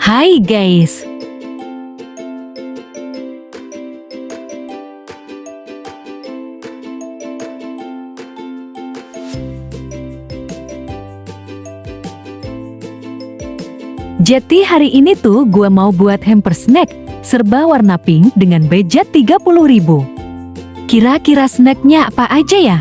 Hai guys, jadi hari ini tuh gua mau buat hamper snack serba warna pink dengan budget 30.000. Kira-kira snacknya apa aja ya?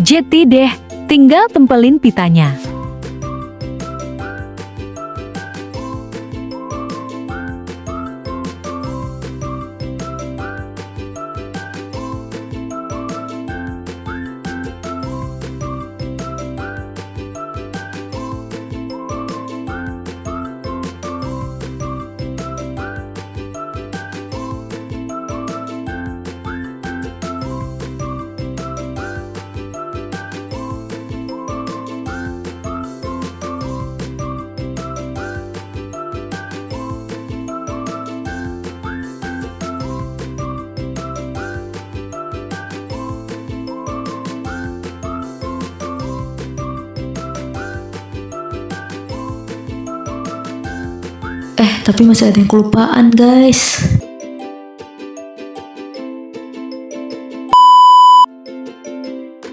Jadi deh, tinggal tempelin pitanya. Tapi masih ada yang kelupaan guys.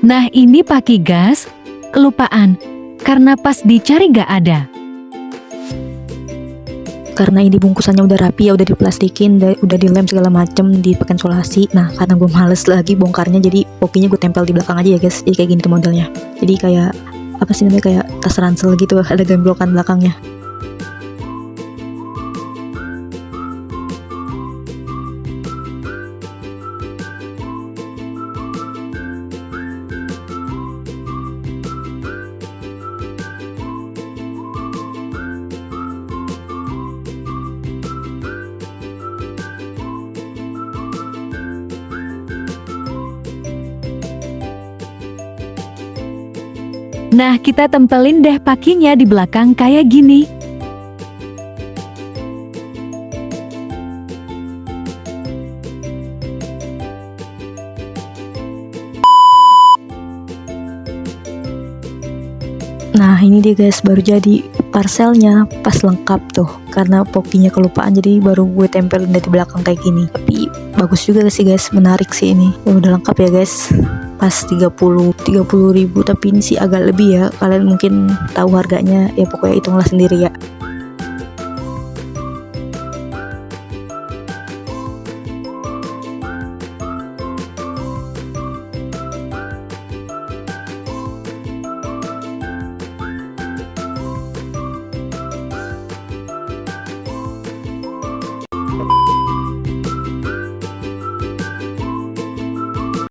Nah ini pakai gas, kelupaan, karena pas dicari gak ada. Karena ini bungkusannya udah rapi ya, udah diplastikin, udah dilem segala macem, dipakai solasi. Nah karena gue males lagi bongkarnya, jadi pokoknya gue tempel di belakang aja ya guys. Jadi kayak gini tuh modelnya. Jadi kayak apa sih namanya, kayak tas ransel gitu, ada gemblokan belakangnya. Nah, kita tempelin deh pakinya di belakang kayak gini. Nah ini dia guys, baru jadi parcelnya, pas lengkap tuh. Karena pokinya kelupaan jadi baru gue tempelin dari belakang kayak gini. Tapi bagus juga sih guys, menarik sih ini. Ya udah lengkap ya guys. Pas 30 ribu, tapi ini sih agak lebih ya. Kalian mungkin tahu harganya, ya pokoknya hitunglah sendiri ya.